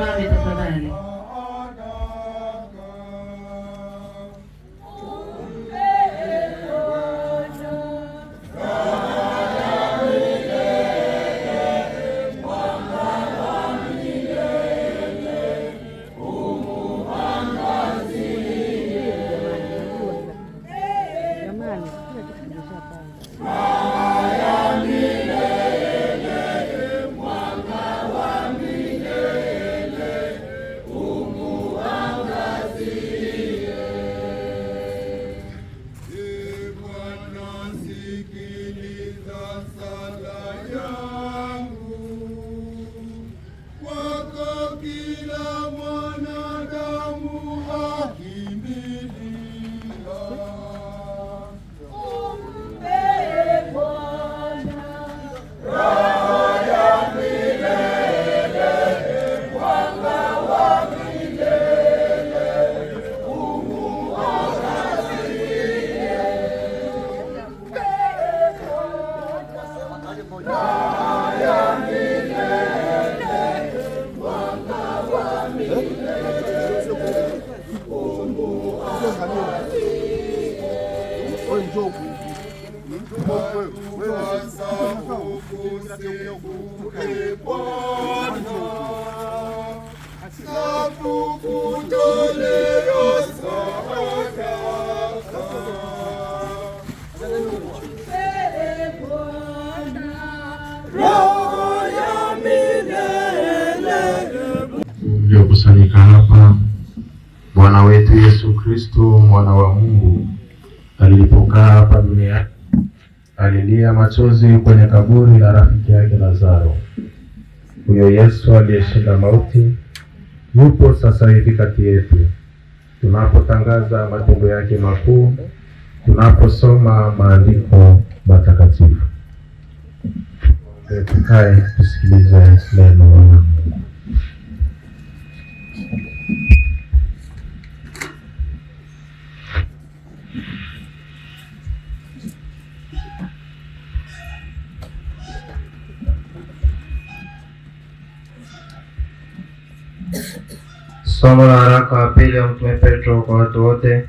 tusimame tafadhali. Mliokusanyika hapa, Bwana wetu Yesu Kristo mwana wa Mungu alipokaa hapa duniani alilia machozi kwenye kaburi la rafiki yake Lazaro. Huyo Yesu aliyeshinda mauti yupo sasa hivi kati yetu. Tunapotangaza matendo yake makuu, tunaposoma maandiko matakatifu, tukae tusikilize neno la Mungu. Somo la waraka wa pili wa Mtume Petro kwa watu wote,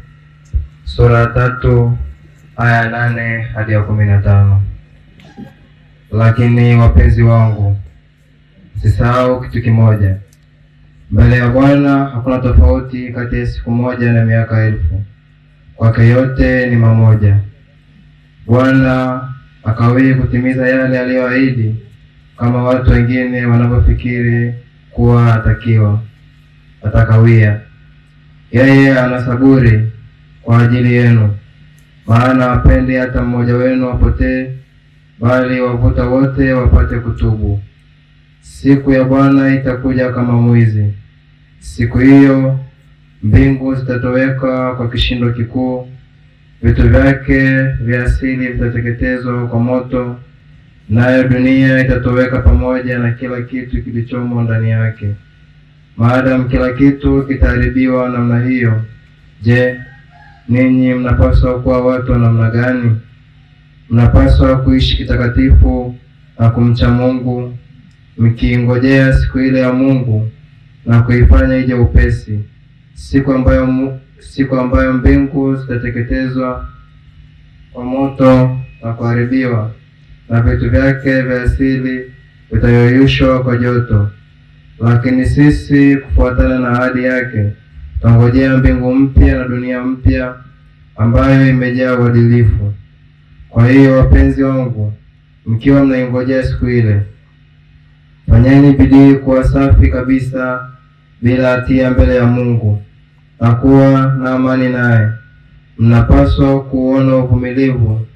sura ya 3 aya 8 hadi ya 15. Lakini wapenzi wangu, msisahau kitu kimoja: mbele ya Bwana hakuna tofauti kati ya siku moja na miaka 1000. Kwake yote ni mamoja. Bwana akawii kutimiza yale aliyoahidi, kama watu wengine wanavyofikiri kuwa atakawia. Yeye ana saburi kwa ajili yenu, maana hapendi hata mmoja wenu apotee, bali wavuta wote wapate kutubu. Siku ya Bwana itakuja kama mwizi. Siku hiyo mbingu zitatoweka kwa kishindo kikuu, vitu vyake vya asili vitateketezwa kwa moto, nayo dunia itatoweka pamoja na kila kitu kilichomo ndani yake. Maadamu kila kitu kitaharibiwa namna hiyo, je, ninyi mnapaswa kuwa watu wa namna gani? Mnapaswa kuishi kitakatifu na kumcha Mungu, mkiingojea siku ile ya Mungu na kuifanya ije upesi, siku ambayo mbingu zitateketezwa kwa moto na kuharibiwa, na vitu vyake vya asili vitayoyushwa kwa joto. Lakini sisi, kufuatana na ahadi yake, tungojea mbingu mpya na dunia mpya ambayo imejaa uadilifu. Kwa hiyo wapenzi wangu, mkiwa mnaingojea siku ile, fanyeni bidii kuwa safi kabisa, bila hatia mbele ya Mungu, na kuwa na amani naye. Mnapaswa kuona uvumilivu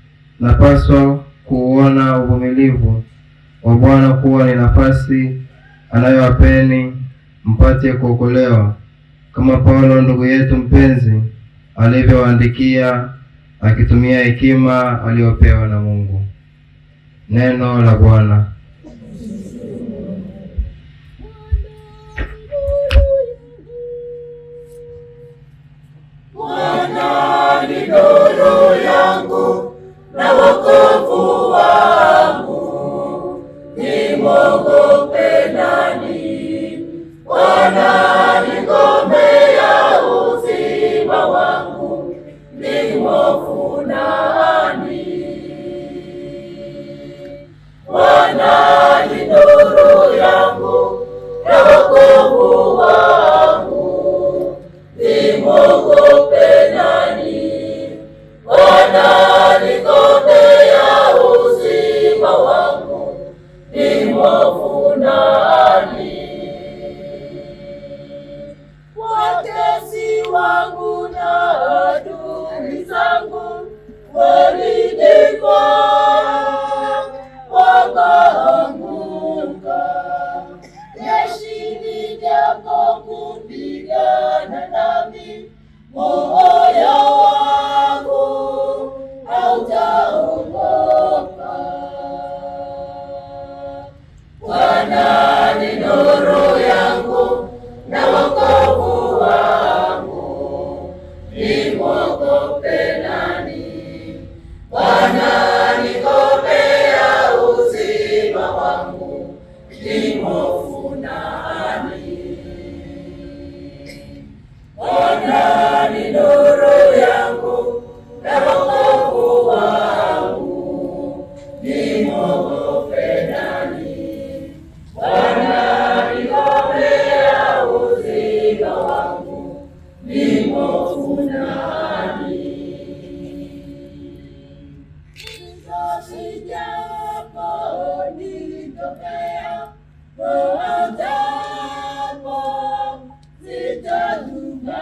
wa Bwana kuwa ni nafasi anayowapeni mpate kuokolewa, kama Paulo ndugu yetu mpenzi alivyowaandikia, akitumia hekima aliyopewa na Mungu. Neno la Bwana. Bwana ni nuru yangu na wokovu wangu, nimwogope nani? Bwana nimo funani. Bwana ni nuru yangu na wokovu wangu, nimwogope nani? Bwana ni ngome ya uzima wangu, nimo funani. Sijapo nilitokea roho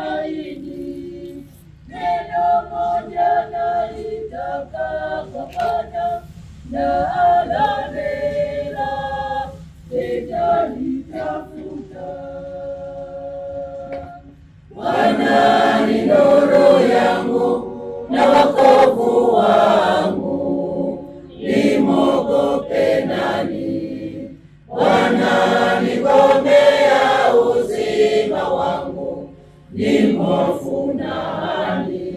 sitatumaini, neno moja nalitaka kwa Bwana, na alamela sitalitafuta. Bwana ni nuru yangu na wokovu wangu, nimwogope nani? Bwana ni ngome ya uzima wangu, nimhofu nani?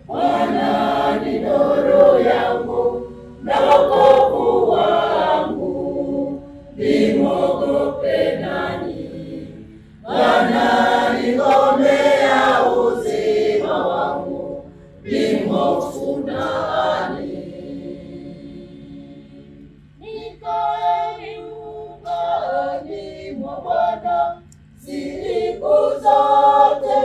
Bwana ni nuru yangu na wokovu wangu, nimwogope nani? Bwana ni ngome ya uzima wangu, nimhofu nani? Siku zote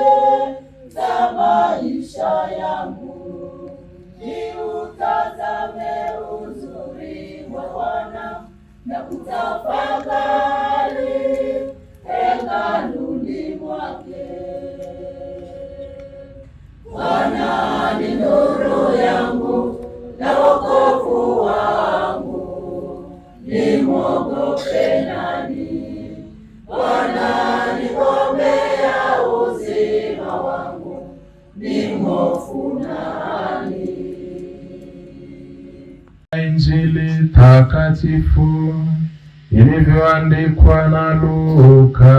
za maisha yangu, niutazame uzuri wa Bwana na kutafakari hekaluni mwake. Bwana ni nuru yangu na wokovu wangu, nimwogope nani? Bwana ni ngome ya uzima wangu, nimhofu nani? Injili takatifu ilivyoandikwa na Luka.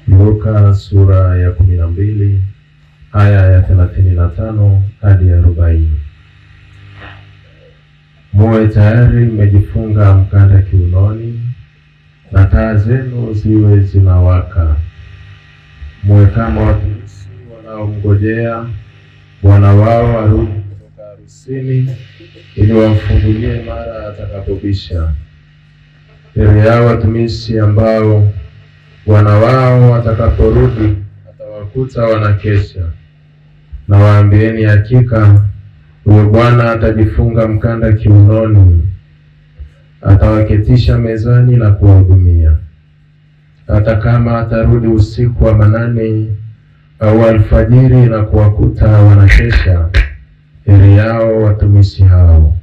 Luka sura ya 12 aya ya 35 hadi 40. Muwe tayari mmejifunga mkanda kiunoni na taa zenu ziwe zinawaka. Muwe kama watumishi wanaomngojea bwana wao arudi kutoka harusini, ili wamfungulie mara atakapobisha. Heri yao watumishi ambao bwana wao atakaporudi atawakuta wanakesha. Na waambieni hakika, huyo bwana atajifunga mkanda kiunoni, atawaketisha mezani na kuwahudumia. Hata kama atarudi usiku wa manane au alfajiri na kuwakuta wanakesha, heri yao watumishi hao.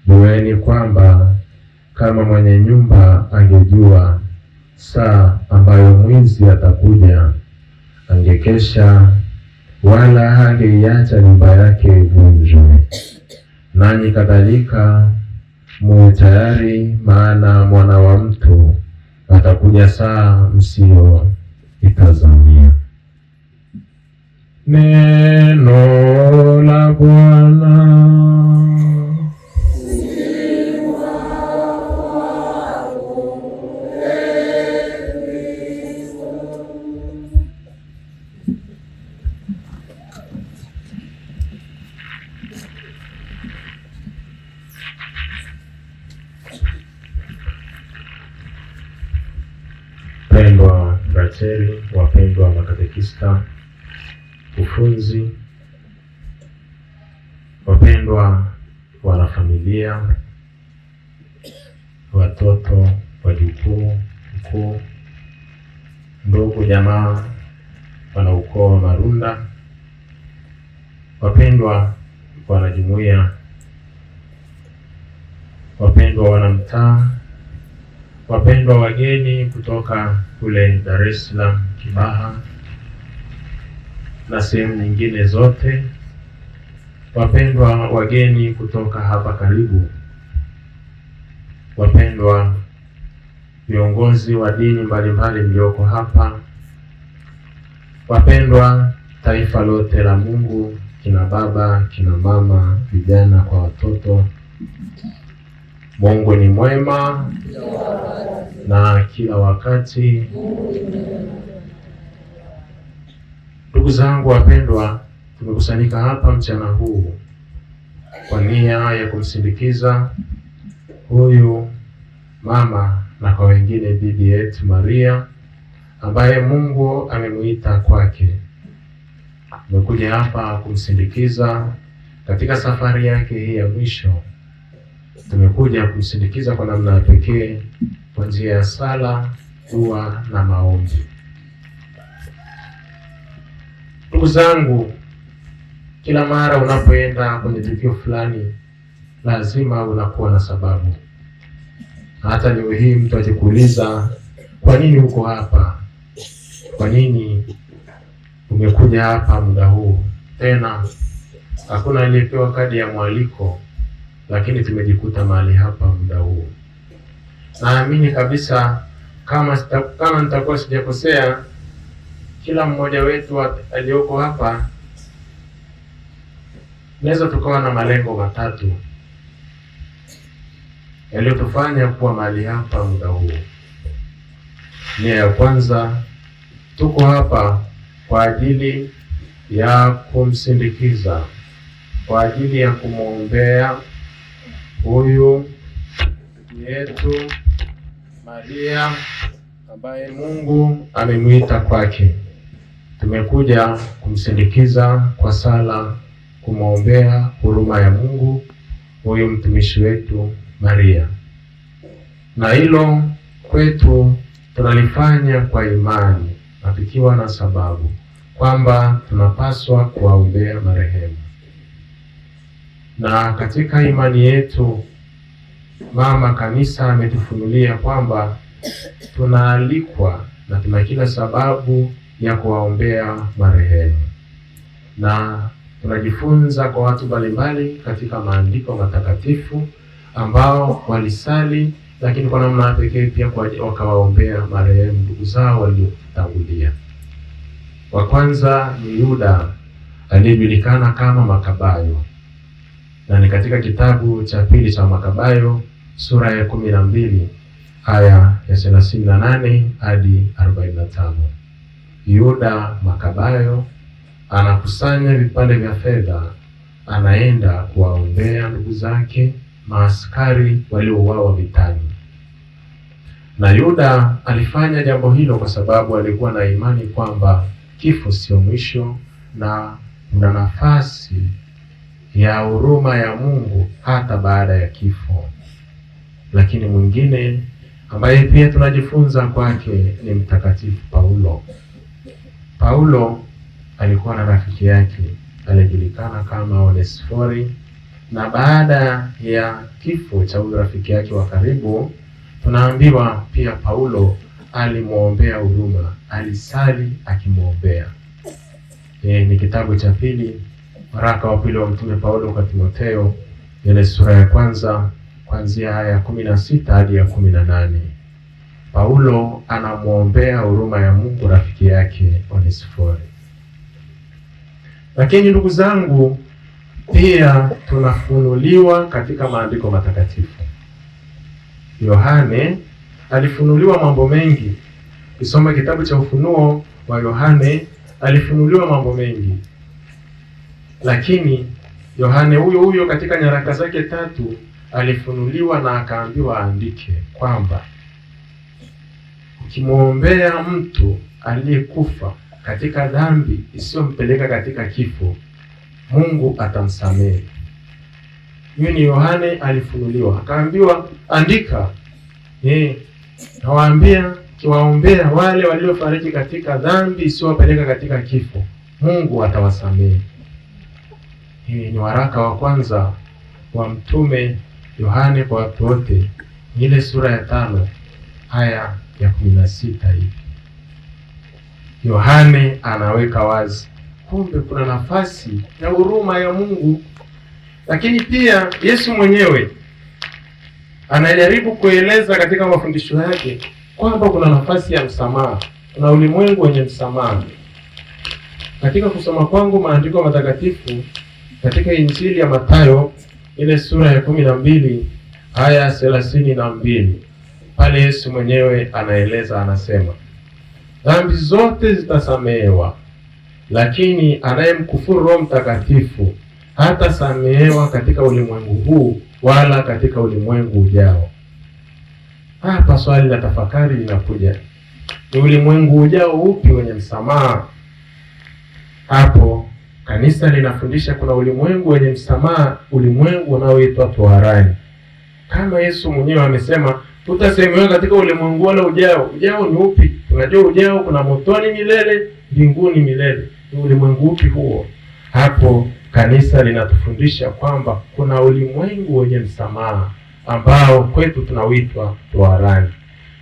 Jueni kwamba kama mwenye nyumba angejua saa ambayo mwizi atakuja, angekesha wala hangeiacha nyumba yake ivunjwe. Nanyi kadhalika muwe tayari, maana Mwana wa Mtu atakuja saa msio itazamia. Neno la Bwana. Wapendwa frateri, wapendwa makatekista, ufunzi, wapendwa wanafamilia, watoto, wajukuu, mkuu, ndugu, jamaa, wanaukoo wa Marunda, wapendwa wanajumuiya, wapendwa wanamtaa, wapendwa wageni kutoka kule Dar es Salaam, Kibaha na sehemu nyingine zote, wapendwa wageni kutoka hapa karibu, wapendwa viongozi wa dini mbalimbali mlioko hapa, wapendwa taifa lote la Mungu, kina baba, kina mama, vijana kwa watoto. Mungu ni mwema na kila wakati. Ndugu zangu wapendwa, tumekusanyika hapa mchana huu kwa nia ya kumsindikiza huyu mama na kwa wengine bibi yetu Maria ambaye Mungu amemuita kwake. Tumekuja hapa kumsindikiza katika safari yake hii ya mwisho. Tumekuja kumsindikiza kwa namna ya pekee kwa njia ya sala, dua na maombi. Ndugu zangu, kila mara unapoenda kwenye tukio fulani lazima unakuwa na sababu. Hata leo hii mtu akikuuliza kwa nini uko hapa, kwa nini umekuja hapa muda huu, tena hakuna aliyepewa kadi ya mwaliko, lakini tumejikuta mahali hapa muda huu. Naamini kabisa kama nitakuwa sijakosea, kila mmoja wetu aliyoko hapa naweza tukawa na malengo matatu yaliyotufanya kuwa mahali hapa muda huu. Nia ya kwanza, tuko hapa kwa ajili ya kumsindikiza, kwa ajili ya kumwombea huyu yetu Maria ambaye Mungu amemwita kwake. Tumekuja kumsindikiza kwa sala, kumwombea huruma ya Mungu huyu mtumishi wetu Maria. Na hilo kwetu tunalifanya kwa imani na tukiwa na sababu kwamba tunapaswa kuwaombea marehemu. Na katika imani yetu Mama Kanisa ametufunulia kwamba tunaalikwa na tuna kila sababu ya kuwaombea marehemu. Na tunajifunza kwa watu mbalimbali katika maandiko matakatifu ambao walisali, lakini kwa namna pekee pia wakawaombea marehemu ndugu zao waliotangulia. Wa kwanza ni Yuda aliyejulikana kama Makabayo, na ni katika kitabu cha pili cha Makabayo sura ya 12 aya ya 38 hadi 45. Yuda Makabayo anakusanya vipande vya fedha, anaenda kuwaombea ndugu zake maaskari waliouawa vitani. Na Yuda alifanya jambo hilo kwa sababu alikuwa na imani kwamba kifo sio mwisho na kuna nafasi ya huruma ya Mungu hata baada ya kifo. Lakini mwingine ambaye pia tunajifunza kwake ni Mtakatifu Paulo. Paulo alikuwa na rafiki yake aliyejulikana kama Onesifori, na baada ya kifo cha huyo rafiki yake wa karibu, tunaambiwa pia Paulo alimwombea huruma, alisali akimwombea. Ni kitabu cha pili, waraka wa pili wa Mtume Paulo kwa Timotheo, ile sura ya kwanza kuanzia aya ya 16 hadi ya 18. Paulo anamwombea huruma ya Mungu rafiki yake Onesifori. Lakini ndugu zangu, pia tunafunuliwa katika maandiko matakatifu. Yohane alifunuliwa mambo mengi. Kisoma kitabu cha Ufunuo wa Yohane, alifunuliwa mambo mengi. Lakini Yohane huyo katika nyaraka zake 3 alifunuliwa na akaambiwa aandike kwamba ukimwombea mtu aliyekufa katika dhambi isiyompeleka katika kifo, Mungu atamsamehe. Huyu ni Yohane alifunuliwa, akaambiwa andika. Nawaambia, kiwaombea wale waliofariki katika dhambi isiyowapeleka katika kifo, Mungu atawasamehe. Hii ni waraka wa kwanza wa Mtume Yohane kwa watu wote, ile sura ya 5 aya ya 16 hivi. Yohane anaweka wazi kumbe kuna nafasi ya huruma ya Mungu. Lakini pia Yesu mwenyewe anajaribu kueleza katika mafundisho yake kwamba kuna nafasi ya msamaha, kuna ulimwengu wenye msamaha. Katika kusoma kwangu maandiko matakatifu katika Injili ya Mathayo ile sura ya 12 aya 32, pale Yesu mwenyewe anaeleza, anasema, dhambi zote zitasamehewa, lakini anayemkufuru Roho Mtakatifu hatasamehewa katika ulimwengu huu wala katika ulimwengu ujao. Hapa swali la tafakari linakuja, ni ulimwengu ujao upi wenye msamaha? Hapo kanisa linafundisha kuna ulimwengu wenye msamaha, ulimwengu unaoitwa toharani. Kama Yesu mwenyewe amesema utasemewa katika ulimwengu wala ujao. Ujao ni upi? Tunajua ujao kuna motoni milele, mbinguni milele. Ni ulimwengu upi huo? Hapo kanisa linatufundisha kwamba kuna ulimwengu wenye msamaha ambao kwetu tunawitwa toharani.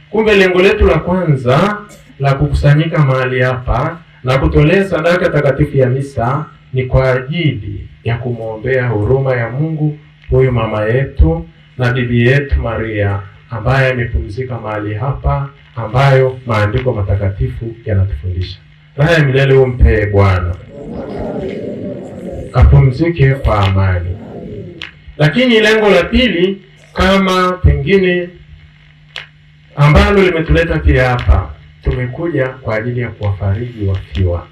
Kumbe lengo letu la kwanza la kukusanyika mahali hapa na kutolea sadaka takatifu ya misa ni kwa ajili ya kumwombea huruma ya Mungu huyu mama yetu na bibi yetu Maria ambaye amepumzika mahali hapa, ambayo maandiko matakatifu yanatufundisha. Raha ya milele umpe Bwana, apumzike kwa amani. Lakini lengo la pili, kama pengine ambalo limetuleta pia hapa, tumekuja kwa ajili ya kuwafariji wafiwa.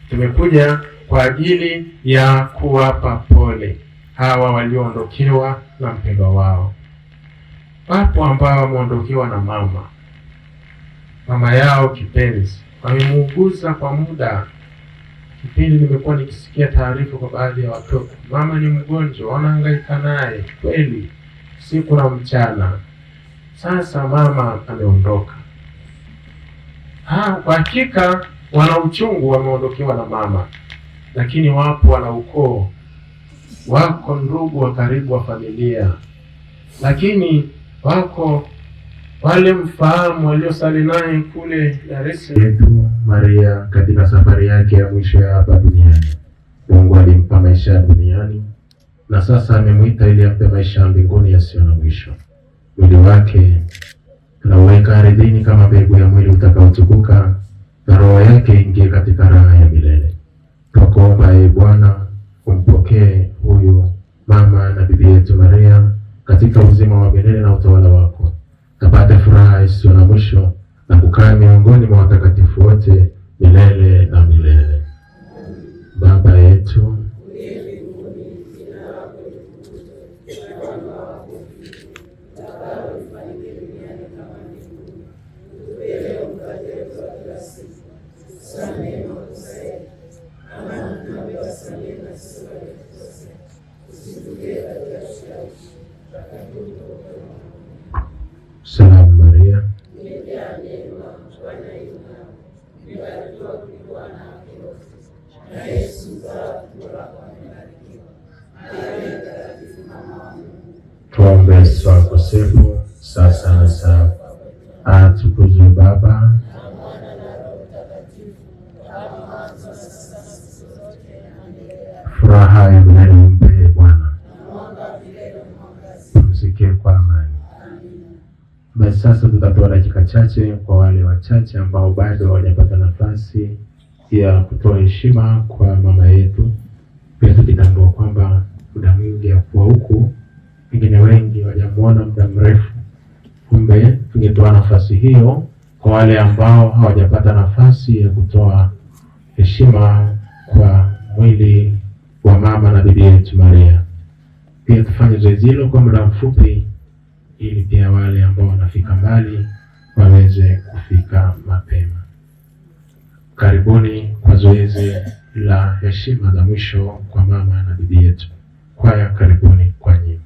Tumekuja kwa ajili ya kuwapa pole hawa walioondokewa na mpendwa wao. Wapo ambao wameondokewa na mama yao kipenzi, wamemuuguza kwa muda. Kipindi nimekuwa nikisikia taarifa kwa baadhi ya watoto, mama ni mgonjwa, wanahangaika naye kweli siku na mchana. Sasa mama ameondoka. Kwa hakika wana uchungu, wameondokewa na mama, lakini wapo wana ukoo, wako ndugu wa karibu wa familia, lakini wako wale mfahamu waliosali naye kule Dar es Salaam. Yetu Maria katika safari yake ya mwisho ya hapa duniani, Mungu alimpa maisha ya duniani na sasa amemwita ili ampe maisha ya mbinguni yasiyo na mwisho. Mwili wake tunauweka ardhini kama mbegu ya mwili utakaotukuka, na roho yake ingie katika raha ya milele. Tukuomba ee Bwana, umpokee huyu mama na bibi yetu Maria katika uzima wa milele na utawala wako, tapate furaha isiyo na mwisho na kukaa miongoni mwa watakatifu wote milele na milele. Baba yetu Salamu Maria, tuombe wakosefu sasa na saa. Atukuzwe Baba furaha ya milele umpe Bwana, pumzike kwa amani. Basi sasa tutatoa dakika chache kwa wale wachache ambao bado hawajapata nafasi ya kutoa heshima kwa mama yetu, pia tukitambua kwamba muda mwingi ya kuwa huku wengine wengi hawajamuona muda mrefu. Kumbe tungetoa nafasi hiyo kwa wale ambao hawajapata nafasi ya kutoa heshima kwa mwili wa mama na bibi yetu Maria. Pia tufanye zoezi hilo kwa muda mfupi, ili pia wale ambao wanafika mbali waweze kufika mapema. Karibuni kwa zoezi la heshima za mwisho kwa mama na bibi yetu. Kwaya, karibuni kwa nyimbo.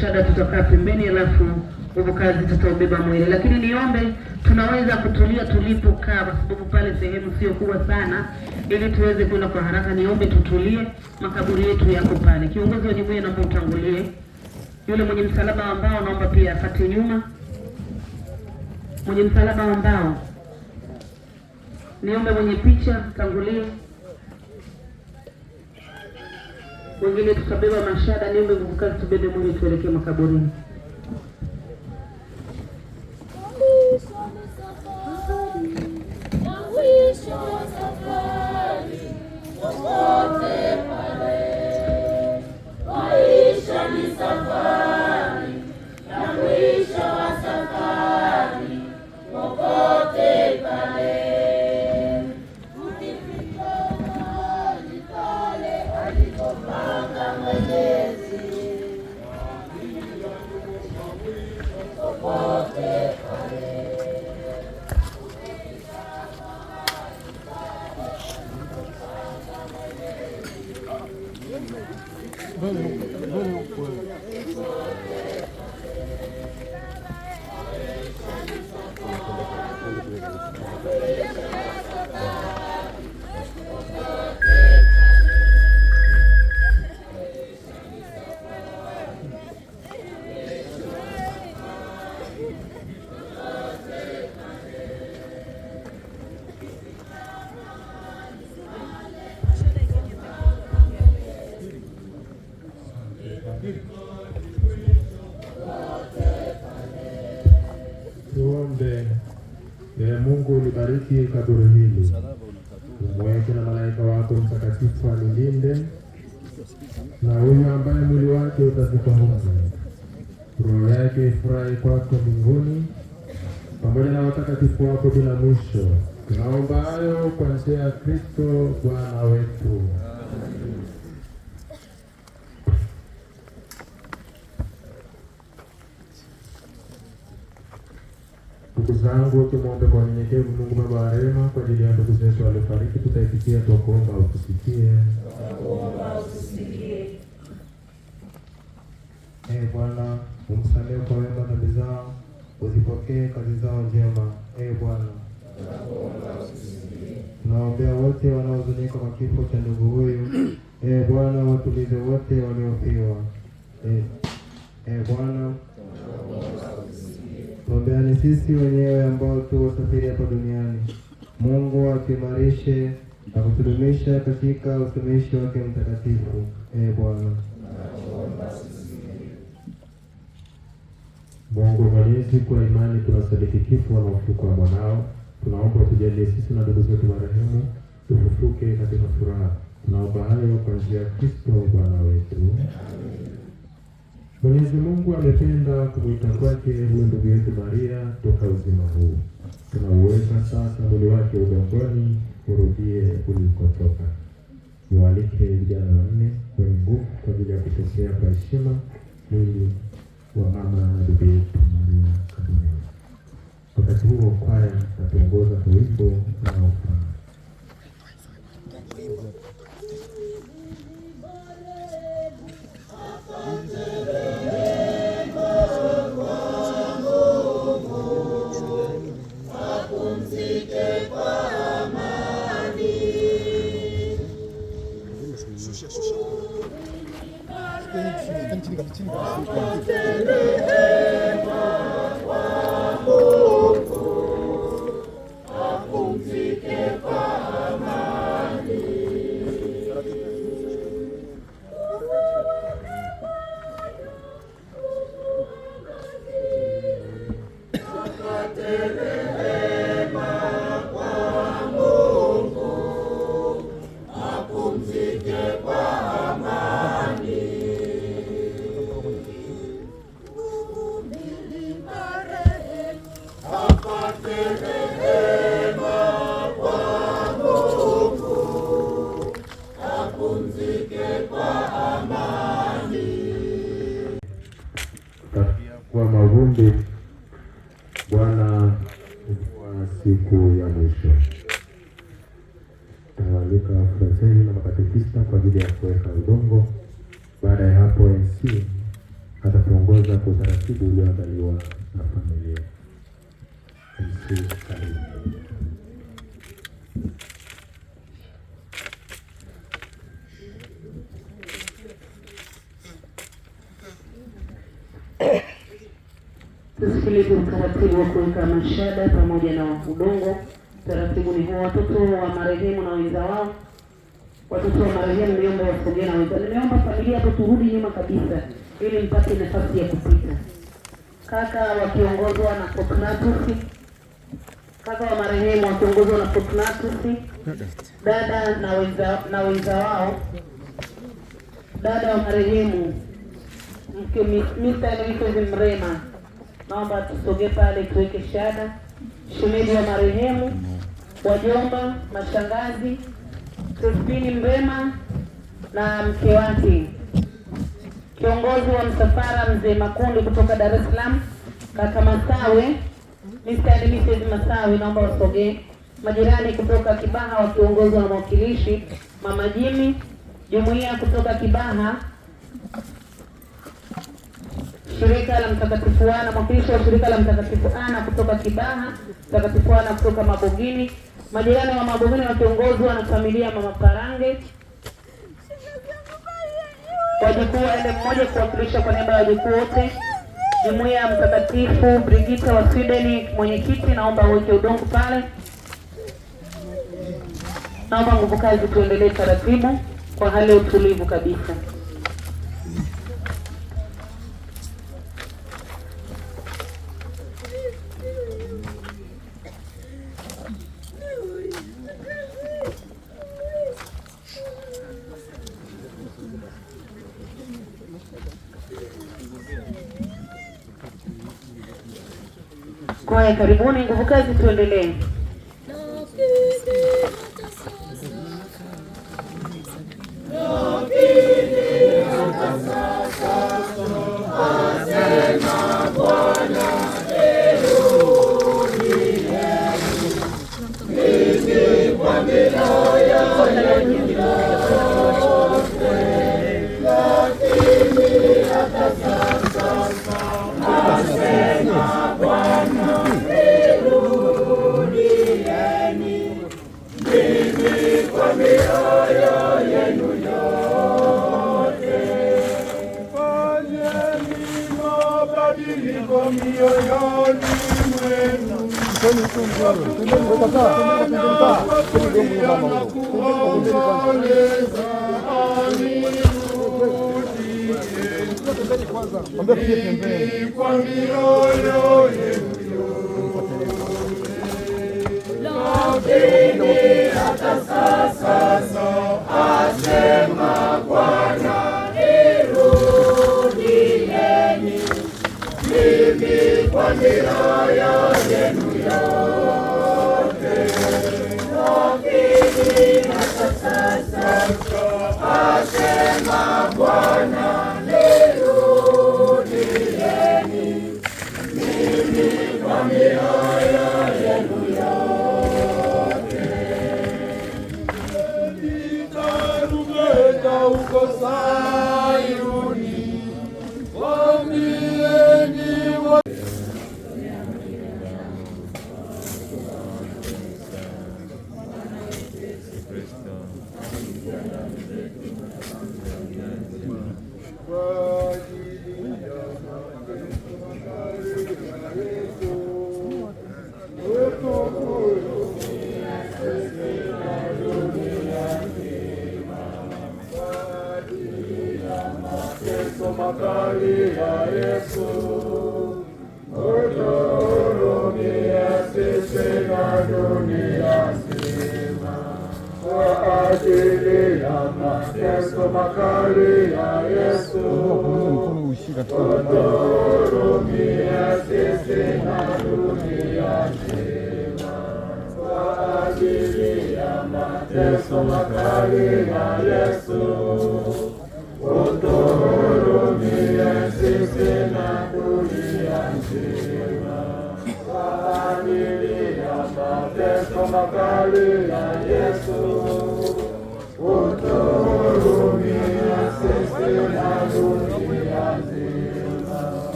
Shada tutakaa pembeni, alafu nguvu kazi tutaubeba mwili. Lakini niombe tunaweza kutulia tulipokaa, kwa sababu pale sehemu sio kubwa sana, ili tuweze kwenda kwa haraka. Niombe tutulie, makaburi yetu yako pale. Kiongozi wa jumuiya naomba utangulie. Yule mwenye msalaba wa mbao naomba pia afate nyuma. Mwenye msalaba wa mbao, niombe mwenye picha tangulie. Wengine tutabeba mashada, niombe nguvu kazi tubebe mwili tuelekee makaburini. Tuombe. Ee Mungu, ulibariki kaburi hili, umweke na malaika wako mtakatifu alilinde, na huyu ambaye mwili wake utazikwa humu, roho yake ifurahi kwako mbinguni pamoja na watakatifu wako bila mwisho. Tunaomba hayo kwa njia ya Kristo Bwana wetu. Ndugu zangu, tumwombe kwa unyenyekevu Mungu Baba wa rehema kwa ajili ya ndugu zetu waliofariki. Tutaifikia tukuomba utusikie. Ee Bwana, umsamehe kwa wema dhambi zao, uzipokee kazi zao njema. Ee Bwana, tunaombea wote wanaohuzunika kwa kifo cha ndugu huyu. Ee Bwana, watulize wote waliofiwa. Ee Bwana, tuombeane sisi wenyewe ambao tu wasafiri hapa duniani. Mungu atuimarishe na kutudumisha katika utumishi wake mtakatifu. Ee Bwana. Mungu Mwenyezi, kwa imani tunasadiki kifo na ufufuko wa mwanao. Tunaomba tujalie sisi na ndugu zetu marehemu tufufuke katika furaha. Tunaomba hayo kwa njia ya Kristo Bwana wetu. Mwenyezi Mungu amependa kumwita kwake huyo ndugu yetu Maria toka uzima huu. Tunauweka sasa mwili wake udongoni urudie ulikotoka. Niwaalike vijana wanne wenye nguvu kwa ajili ya kupokea kwa heshima mwili wa mama na ndugu yetu Maria kaburini. Wakati huo kwaya natuongoza kwa wimbo unaofaa. Kwa mavumbi Bwana wa siku ya mwisho. Tawalika wafrazeli na makatekista kwa ajili ya kuweka udongo. Baada ya hapo MC atatuongoza kuongoza kwa utaratibu ulioandaliwa na familia. Karibu. Tusikilize utaratibu wa kuweka mashada pamoja na udongo. Utaratibu ni huo: watoto wa marehemu na wenza wao. Watoto wa marehemu niomba wasogee na wenza. Nimeomba familia hapo turudi nyuma kabisa ili mpate nafasi ya kupita. Kaka wakiongozwa na Fortunatus. Kaka wa marehemu wakiongozwa na Fortunatus. Dada na wenza wao. Dada wa marehemu mke Mr. Elizabeth Mrema, naomba tusogee pale tuweke shada. Shemeji wa marehemu, wajomba, mashangazi, Crispini Mrema na mke wake. Kiongozi wa msafara mzee Makundi kutoka Dar es Salaam, kaka Masawe, Mr. and Mrs. Masawe, naomba wasogee. Majirani kutoka Kibaha wakiongozwa na mwakilishi Mama Jimmy. Jumuiya kutoka Kibaha, shirika la Mtakatifu Ana, mwakilishi wa shirika la Mtakatifu Ana kutoka Kibaha, Mtakatifu Ana kutoka Mabogini. Majirani wa Mabogini wakiongozwa na familia Mama Parange. Wajukuu waende mmoja kuwakilisha kwa niaba ya wajukuu wote. Jumuiya ya Mtakatifu Brigita wa Sweden, mwenyekiti, naomba uweke udongo pale. Naomba nguvu kazi tuendelee taratibu kwa hali ya utulivu kabisa. Kwa karibuni, nguvu kazi tuendelee.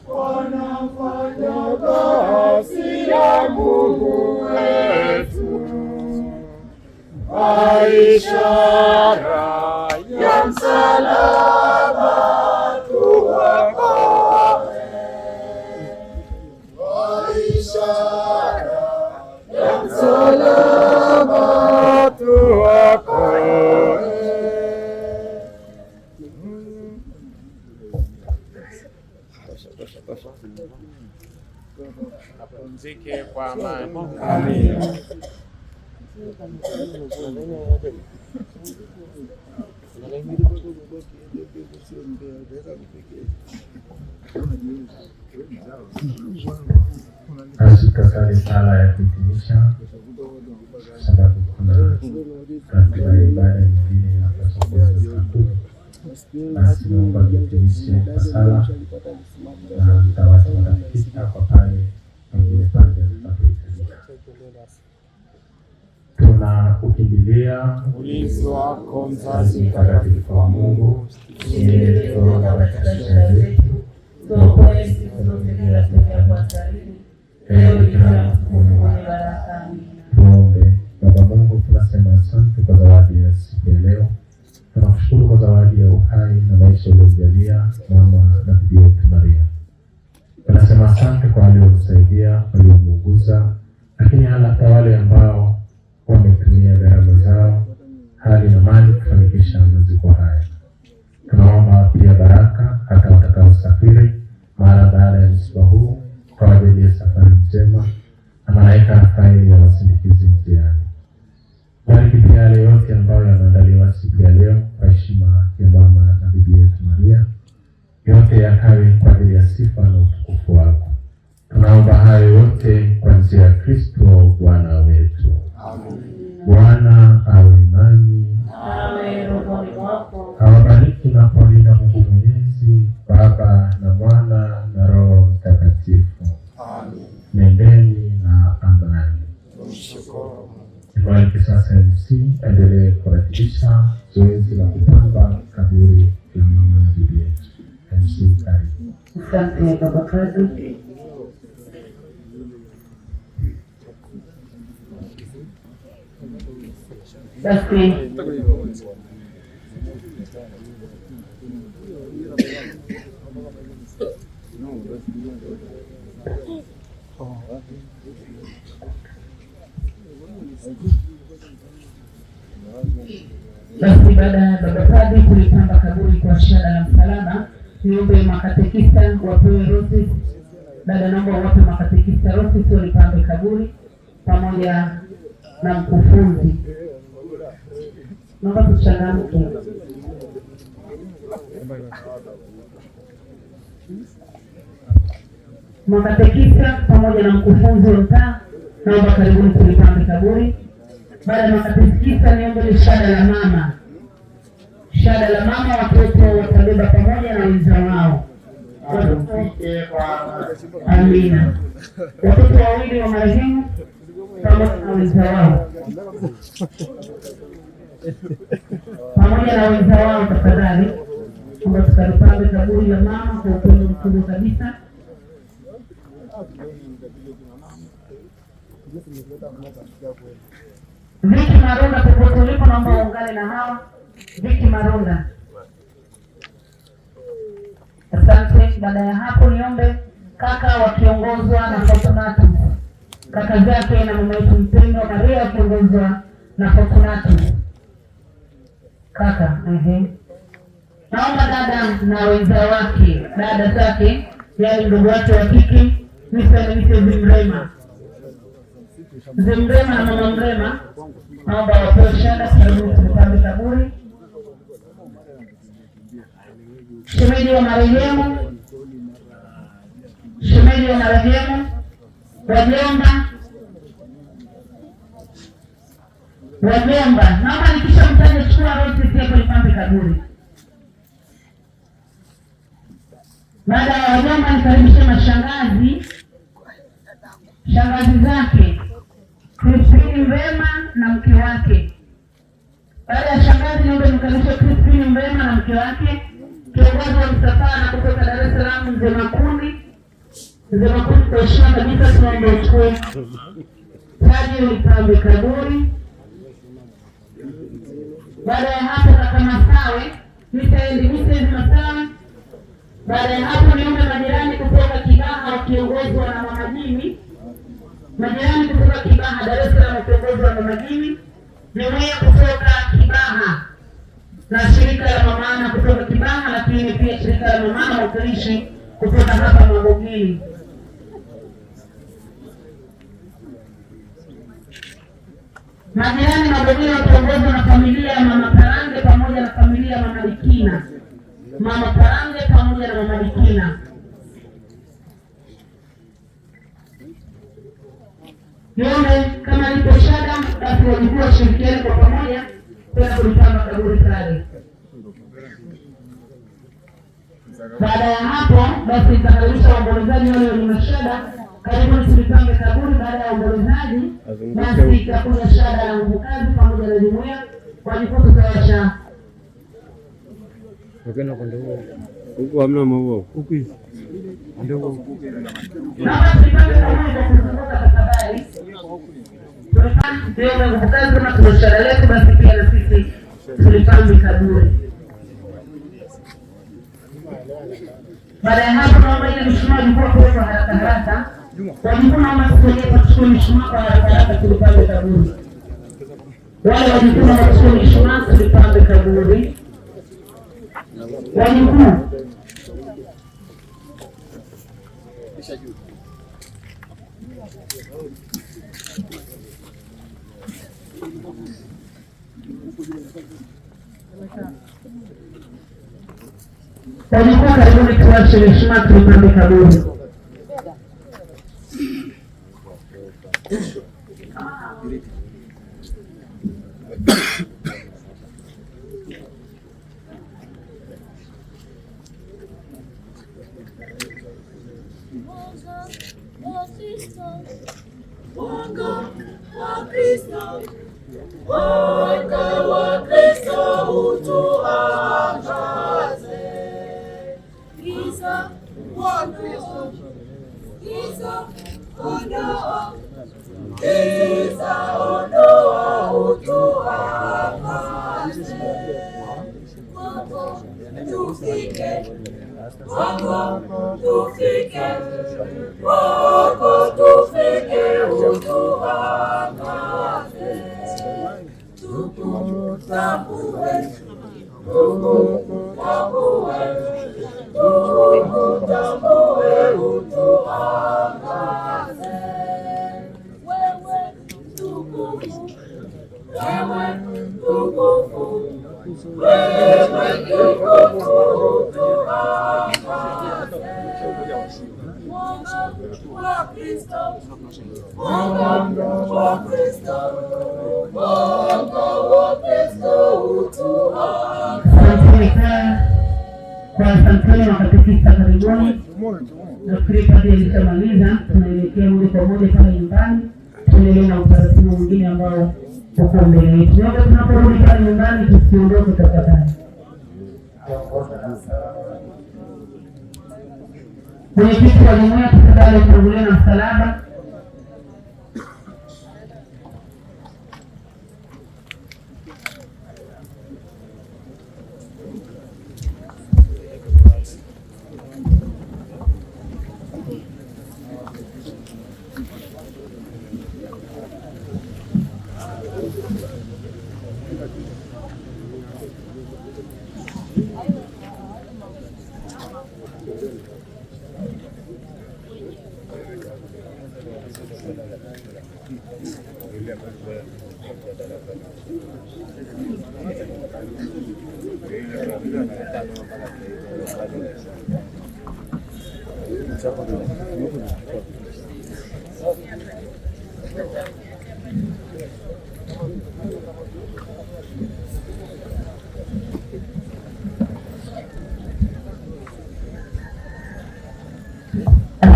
Wanafanya kazi ya Mungu wetu, ishara ya msalaba tuokoe, ishara ya msalaba tuokoe. Apumzike kwa amani. Amen. Tutasali sala ya kuhitimisha, sababu kuna ratiba ya ibada nyingine inapaswa kuwa. Basi naomba kuhitimisha kwa sala na mtawatakatifu kwa pale wengine pande zinapohitajika. Tunakukimbilia ulinzi wako mzazi mtakatifu wa Mungu, yeye kutoka katika shida zetu, tuokoe siku zote bila kuja kwa hatarini. Leo kila mtu mwenye baraka. tuombe. Baba Mungu, tunasema asante kwa zawadi ya siku ya leo. Tunakushukuru kwa zawadi ya uhai na maisha uliyojalia mama na bibi yetu Maria. Tunasema asante kwa waliotusaidia, waliomuuguza, lakini hata wale ambao wametumia gharama zao, hali na mali kufanikisha maziko haya. Tunaomba pia baraka hata watakaosafiri mara baada ya msiba huu, kwa ajili ya safari njema na malaika Rafaeli ya wasindikizi njiani. Bariki pia yale yote ambayo yameandaliwa siku ya leo kwa heshima ya mama na bibi yetu Maria, yote yakawe kwa ajili ya sifa na utukufu wako. Tunaomba hayo yote kwa njia ya Kristo Bwana wetu. Amen. Bwana awe nanyi. Amen. Rohoni mwako. Awabariki na kuwalinda Mungu Mwenyezi, Baba na Mwana na Roho Mtakatifu. Amen. Nendeni na amani. Tumshukuru. Tubariki sasa MC endelee kuratilisha zoezi la kupamba kaburi la mama na bibi yetu. MC karibu. Asante baba kazi. Basi baada ya baba padri kulipamba kaburi kwa shada la msalaba, niombe makatekista wapewe rosi. Dada, naomba wape makatekista rosi, sio lipambe kaburi pamoja na mkufunzi. Naomba tuchangamke. Makatekista pamoja na mkufunzi wa mtaa, naomba karibuni kulipambe kaburi. Baada ya makatekista, niombe shada la mama. Shada la mama watoto watabeba pamoja na wenza wao. Amina. Watoto wawili wa marehemu pamoja na wenza wao. Pamoja na wenza wao tafadhali. Kwamba tukalipambe kaburi la mama kwa upendo mkubwa kabisa. Viki Maronda, popote ulipo naomba uungane na hawa. Viki Maronda. Asante. Baada ya hapo niombe kaka wakiongozwa na Fortunatus. Kaka zake na mama yetu mpendwa Maria wakiongozwa na Fortunatus. Kaka, naomba dada na wenza wake, dada zake, yaani ndugu wake wa kike, Mr. Mrema. Mzee Mrema na mama Mrema, naomba wapewe shada karibu kupambe kaburi. Shemeji wa marehemu, wajomba, Wajomba, naomba nikisha mtaje chukua rosi pia kulipambe kaburi. Baada ya wajomba nikaribishe mashangazi, shangazi zake Christine Mbema na mke wake. Baada ya shangazi niombe nikaribishe Christine Mbema na mke wake, kiongozi wa msafara kutoka Dar es Salaam Mzee Makundi. Mzee Makundi, kwa heshima kabisa tunaomba uchukue taji ulipambe kaburi. Baada ya hapo kaka Masawe, Mrs. Masawe. Baada ya hapo niombe majirani kutoka Kibaha wakiongozwa na Mama Jimmy. Majirani kutoka Kibaha Dar es Salaam wakiongozwa na Mama Jimmy. Jumuiya kutoka Kibaha na shirika la Mamana kutoka Kibaha, lakini pia shirika la Mamana wakilishi kutoka hapa Magogini. Majirani Magogini wakiongozwa na familia ya Mama Parange pamoja na familia ya Mama Likina. Mama Parange pamoja na Mama Likina. Niombe kama lipo shada basi wajukuu washirikiane kwa pamoja kwenda kulipamba kaburi pale. Baada ya hapo basi nitakaribisha waombolezaji wale wenye mashada, karibuni tulipambe kaburi. Baada ya waombolezaji basi itakuja shada ya nguvu kazi pamoja na jumuiya, wajukuu tutawasha. Ukena kwenda huko hamna maua huko hivi. Ndio huko. Na tulipambe kaburi kwa kuzunguka tafadhali. Ndio nguvu kazi kama tunashara letu basi pia na sisi tulipambe kaburi. Baada ya hapo naomba ile mshumaa ilikuwa kwa haraka. Wajukuu naomba tutolee kuchukua mshumaa kwa haraka tulipambe kaburi. Wale wajukuu naomba tuchukue mshumaa tulipambe kaburi. Wajukuu. Wajukuu karibuni tuwashe mshumaa tulipambe kaburi. Mwanga wa Kristo utuangaze. Giza wa Kristo, giza ondoa, giza ondoa utuangaze. Mwanga tufike, mwanga tufike, mwanga tufike utuangaze. Tukutambue, tukutambue, tukutambue utuangaze. Wewe tukufu, wewe tukufu, wewe tukufu utuangaze. Mwanga wa Kristo, mwanga wa Kristo, mwanga wa Kristo utuangaze. Kwa asanteni wakatekista karibuni. Nafikiri pati ilishamaliza, tunaelekea moja kwa moja pale nyumbani. Tuendelee na utaratibu mwingine ambao uko mbele yetu. Naomba tunaporudi pale nyumbani tusiondoke tafadhali. Mwenyekiti wa jumuiya tafadhali tutangulie na msalaba.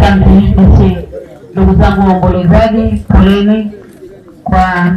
Asante basi, ndugu zangu waombolezaji, poleni kwa